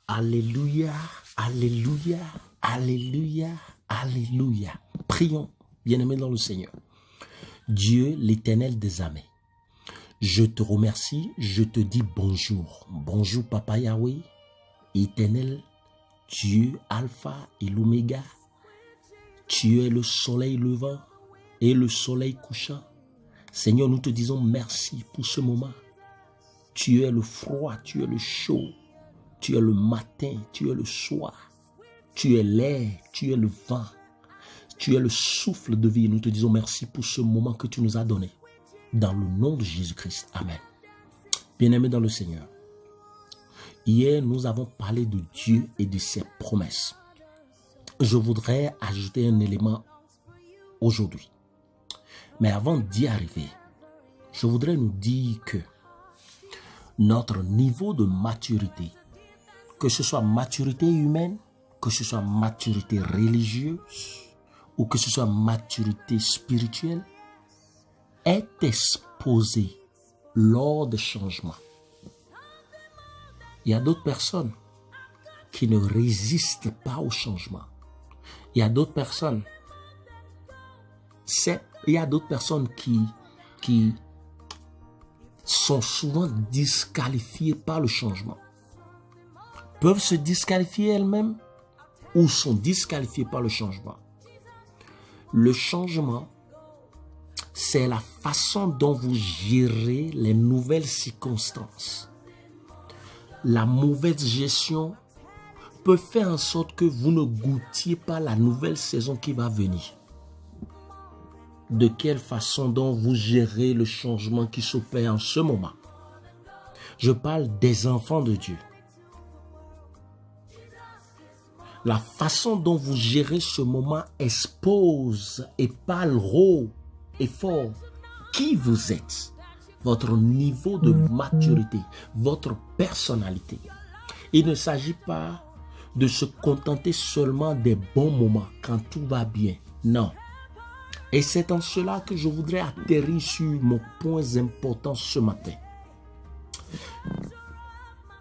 Alléluia, alléluia, alléluia, alléluia. Prions, bien-aimés dans le Seigneur. Dieu, l'Éternel des armées, je te remercie, je te dis bonjour. Bonjour Papa Yahweh, Éternel, Dieu Alpha et l'Oméga. Tu es le soleil levant et le soleil couchant. Seigneur, nous te disons merci pour ce moment. Tu es le froid, tu es le chaud, tu es le matin, tu es le soir, tu es l'air, tu es le vent, tu es le souffle de vie. Nous te disons merci pour ce moment que tu nous as donné. Dans le nom de Jésus-Christ. Amen. Bien-aimés dans le Seigneur, hier nous avons parlé de Dieu et de ses promesses. Je voudrais ajouter un élément aujourd'hui. Mais avant d'y arriver, je voudrais nous dire que notre niveau de maturité, que ce soit maturité humaine, que ce soit maturité religieuse ou que ce soit maturité spirituelle, est exposé lors des changements. Il y a d'autres personnes qui ne résistent pas au changement. Il y a d'autres personnes, qui sont souvent disqualifiées par le changement. Peuvent se disqualifier elles-mêmes ou sont disqualifiées par le changement. Le changement, c'est la façon dont vous gérez les nouvelles circonstances. La mauvaise gestion peut faire en sorte que vous ne goûtiez pas la nouvelle saison qui va venir. De quelle façon dont vous gérez le changement qui s'opère en ce moment? Je parle des enfants de Dieu. La façon dont vous gérez ce moment expose et parle haut et fort qui vous êtes, votre niveau de maturité, votre personnalité. Il ne s'agit pas de se contenter seulement des bons moments quand tout va bien. Non. Et c'est en cela que je voudrais atterrir sur mon point important ce matin.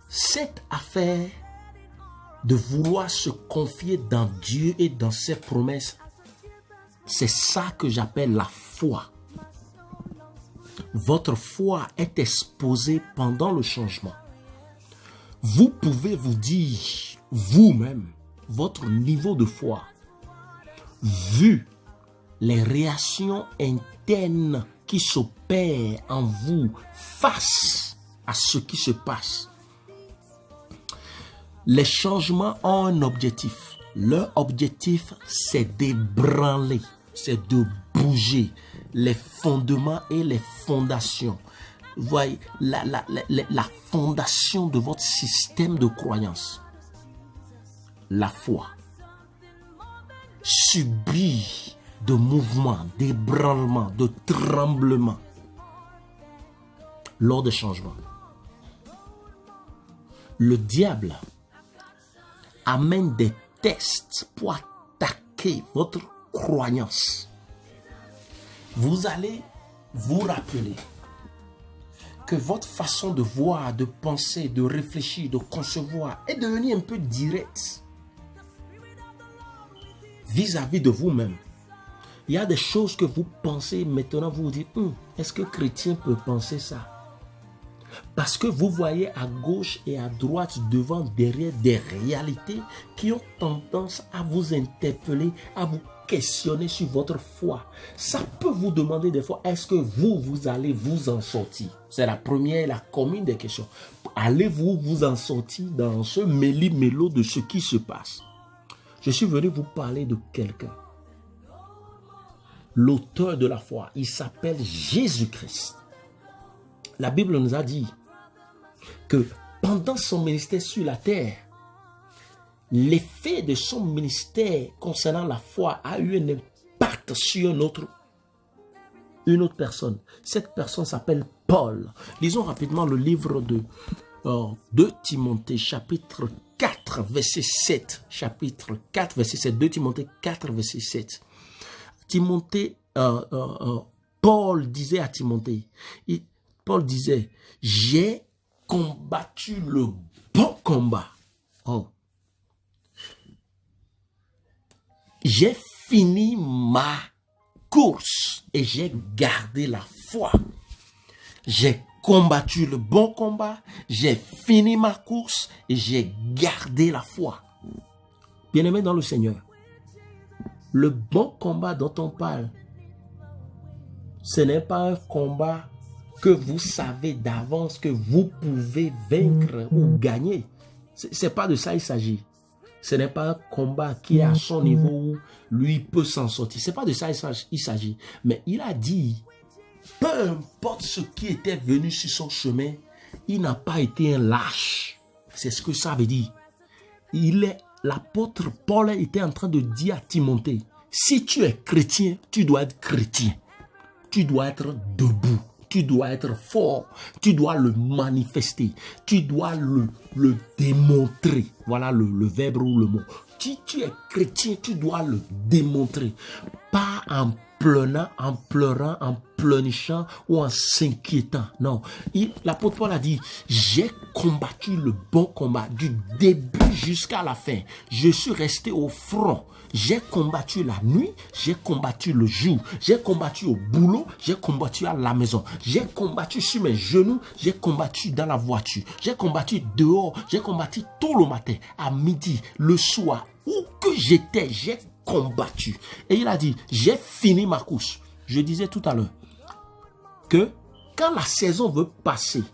Cette affaire de vouloir se confier dans Dieu et dans ses promesses, c'est ça que j'appelle la foi. Votre foi est exposée pendant le changement. Vous pouvez vous dire vous-même votre niveau de foi, vu les réactions internes qui s'opèrent en vous face à ce qui se passe. Les changements ont un objectif. Leur objectif, c'est d'ébranler, c'est de bouger les fondements et les fondations. Vous voyez, la fondation de votre système de croyance. La foi subit de mouvements, d'ébranlements, de tremblements lors des changements. Le diable amène des tests pour attaquer votre croyance. Vous allez vous rappeler que votre façon de voir, de penser, de réfléchir, de concevoir est devenue un peu directe vis-à-vis de vous-même. Il y a des choses que vous pensez, maintenant vous vous dites, est-ce que chrétien peut penser ça? Parce que vous voyez à gauche et à droite, devant, derrière, des réalités qui ont tendance à vous interpeller, à vous questionner sur votre foi. Ça peut vous demander des fois, est-ce que vous allez vous en sortir? C'est la première et la commune des questions. Allez-vous vous en sortir dans ce méli-mélo de ce qui se passe? Je suis venu vous parler de quelqu'un. L'auteur de la foi, il s'appelle Jésus-Christ. La Bible nous a dit que pendant son ministère sur la terre, l'effet de son ministère concernant la foi a eu un impact sur une autre personne. Cette personne s'appelle Paul. Lisons rapidement le livre de 2 Timothée, chapitre 4, verset 7. Chapitre 4, verset 7. 2 Timothée 4, verset 7. Paul disait à Timothée, Paul disait, j'ai combattu le bon combat. Oh. J'ai fini ma course et j'ai gardé la foi. J'ai combattu le bon combat, j'ai fini ma course et j'ai gardé la foi. Bien-aimé dans le Seigneur, le bon combat dont on parle, ce n'est pas un combat que vous savez d'avance que vous pouvez vaincre ou gagner. Ce n'est pas de ça il s'agit. Ce n'est pas un combat qui est à son niveau où lui peut s'en sortir. Ce n'est pas de ça il s'agit. Mais il a dit, peu importe ce qui était venu sur son chemin, il n'a pas été un lâche. C'est ce que ça veut dire. L'apôtre Paul était en train de dire à Timothée, si tu es chrétien, tu dois être chrétien. Tu dois être debout. Tu dois être fort. Tu dois le manifester. Tu dois le démontrer. Voilà le verbe ou le mot. Si tu es chrétien, tu dois le démontrer. Pas en pleurant, en pleurnichant ou en s'inquiétant. Non. L'apôtre Paul a dit, j'ai combattu le bon combat du début jusqu'à la fin. Je suis resté au front. J'ai combattu la nuit, j'ai combattu le jour, j'ai combattu au boulot, j'ai combattu à la maison, j'ai combattu sur mes genoux, j'ai combattu dans la voiture, j'ai combattu dehors, j'ai combattu tôt le matin, à midi, le soir, où que j'étais, j'ai combattu. Et il a dit, j'ai fini ma course. Je disais tout à l'heure que quand la saison veut passer,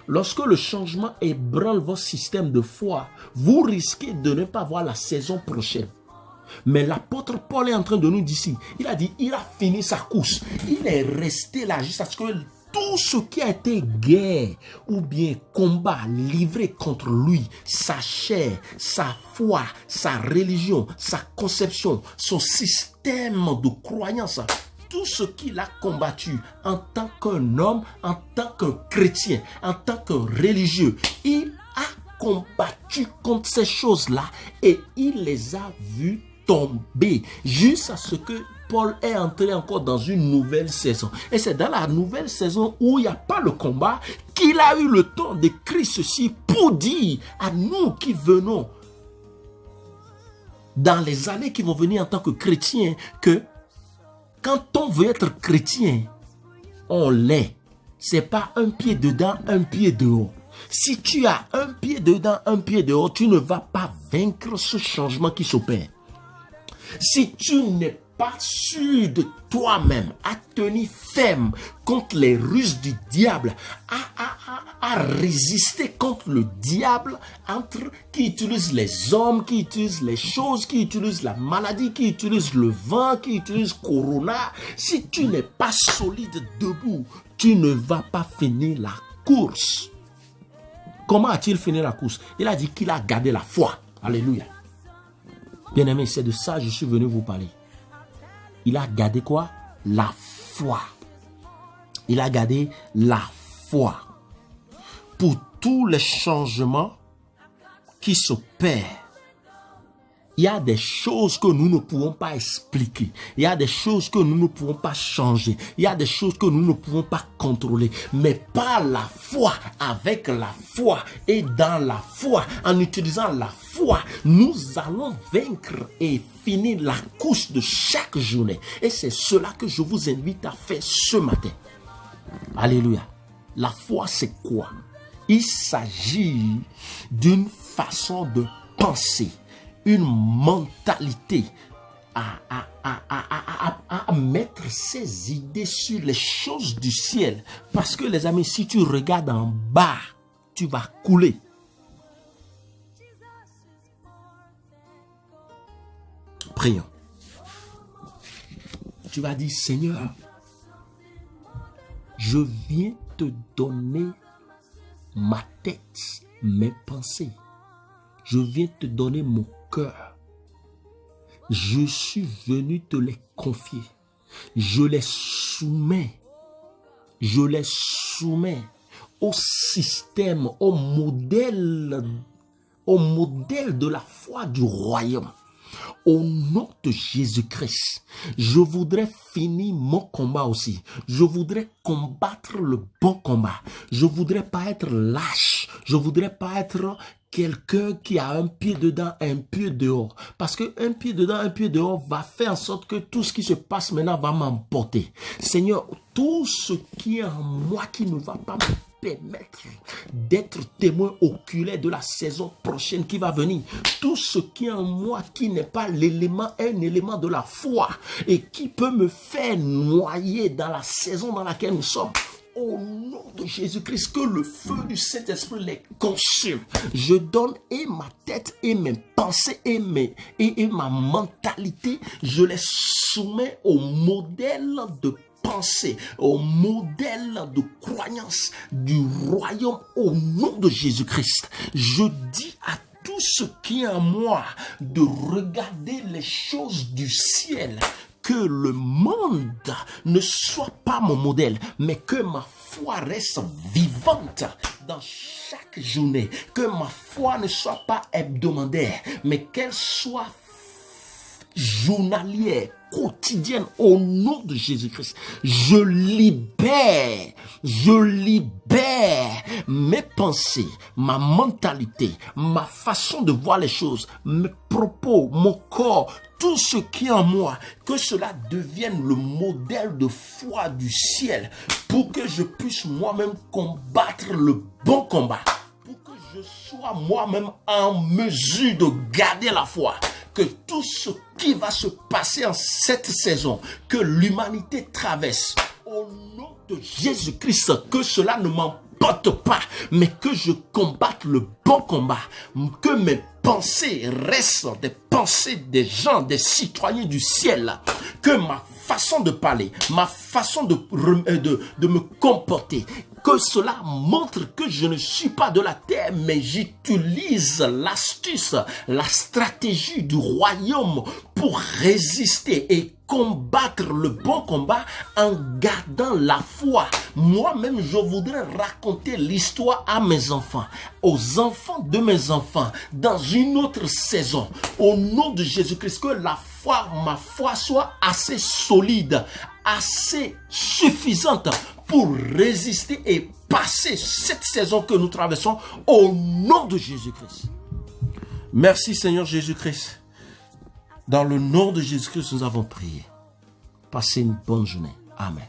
lorsque le changement ébranle votre système de foi, vous risquez de ne pas voir la saison prochaine. Mais l'apôtre Paul est en train de nous dire ici, il a dit, il a fini sa course. Il est resté là jusqu'à ce que tout ce qui a été guerre ou bien combat livré contre lui, sa chair, sa foi, sa religion, sa conception, son système de croyance, tout ce qu'il a combattu en tant qu'un homme, en tant que chrétien, en tant que religieux, il a combattu contre ces choses-là et il les a vues tomber jusqu'à ce que Paul est entré encore dans une nouvelle saison. Et c'est dans la nouvelle saison où il n'y a pas le combat qu'il a eu le temps d'écrire ceci pour dire à nous qui venons dans les années qui vont venir en tant que chrétiens que quand on veut être chrétien, on l'est. C'est pas un pied dedans, un pied dehors. Si tu as un pied dedans, un pied dehors, tu ne vas pas vaincre ce changement qui s'opère. Si tu n'es pas sûr de toi-même, à tenir ferme contre les ruses du diable, à résister contre le diable qui utilise les hommes, qui utilise les choses, qui utilise la maladie, qui utilise le vent, qui utilise Corona, si tu n'es pas solide debout, tu ne vas pas finir la course. Comment a-t-il fini la course? Il a dit qu'il a gardé la foi. Alléluia. Bien-aimé, c'est de ça que je suis venu vous parler. Il a gardé quoi? La foi. Il a gardé la foi. Pour tous les changements qui s'opèrent, il y a des choses que nous ne pouvons pas expliquer. Il y a des choses que nous ne pouvons pas changer. Il y a des choses que nous ne pouvons pas contrôler. Mais par la foi, avec la foi et dans la foi, en utilisant la foi, nous allons vaincre et finir la course de chaque journée. Et c'est cela que je vous invite à faire ce matin. Alléluia. La foi, c'est quoi? Il s'agit d'une façon de penser, une mentalité à mettre ses idées sur les choses du ciel. Parce que les amis, si tu regardes en bas, tu vas couler. Prions. Tu vas dire, Seigneur, je viens te donner ma tête, mes pensées. Je viens te donner mon cœur. Je suis venu te les confier. Je les soumets. Je les soumets au système, au modèle de la foi du royaume. Au nom de Jésus-Christ, je voudrais finir mon combat aussi. Je voudrais combattre le bon combat. Je voudrais pas être lâche. Je voudrais pas être quelqu'un qui a un pied dedans, un pied dehors. Parce que un pied dedans, un pied dehors va faire en sorte que tout ce qui se passe maintenant va m'emporter. Seigneur, tout ce qui est en moi qui ne va pas me permettre d'être témoin oculaire de la saison prochaine qui va venir. Tout ce qui est en moi qui n'est pas l'élément, un élément de la foi et qui peut me faire noyer dans la saison dans laquelle nous sommes. Au nom de Jésus-Christ, que le feu du Saint-Esprit les consume. Je donne et ma tête et mes pensées et ma mentalité, je les soumets au modèle de pensée, au modèle de croyance du royaume au nom de Jésus-Christ. Je dis à tout ce qui est en moi de regarder les choses du ciel, que le monde ne soit pas mon modèle, mais que ma foi reste vivante dans chaque journée, que ma foi ne soit pas hebdomadaire, mais qu'elle soit journalière, quotidienne, au nom de Jésus-Christ. Je libère mes pensées, ma mentalité, ma façon de voir les choses, mes propos, mon corps, tout ce qui est en moi, que cela devienne le modèle de foi du ciel pour que je puisse moi-même combattre le bon combat, pour que je sois moi-même en mesure de garder la foi. Que tout ce qui va se passer en cette saison, que l'humanité traverse, au nom de Jésus-Christ, que cela ne m'emporte pas, mais que je combatte le bon combat, que mes pensées restent des pensées des gens, des citoyens du ciel, que ma façon de parler, ma façon de me comporter, que cela montre que je ne suis pas de la terre, mais j'utilise l'astuce, la stratégie du royaume pour résister et combattre le bon combat en gardant la foi. Moi-même, je voudrais raconter l'histoire à mes enfants, aux enfants de mes enfants, dans une autre saison. Au nom de Jésus-Christ, que ma foi soit assez solide, assez suffisante pour résister et passer cette saison que nous traversons au nom de Jésus-Christ. Merci Seigneur Jésus-Christ. Dans le nom de Jésus-Christ, nous avons prié. Passez une bonne journée. Amen.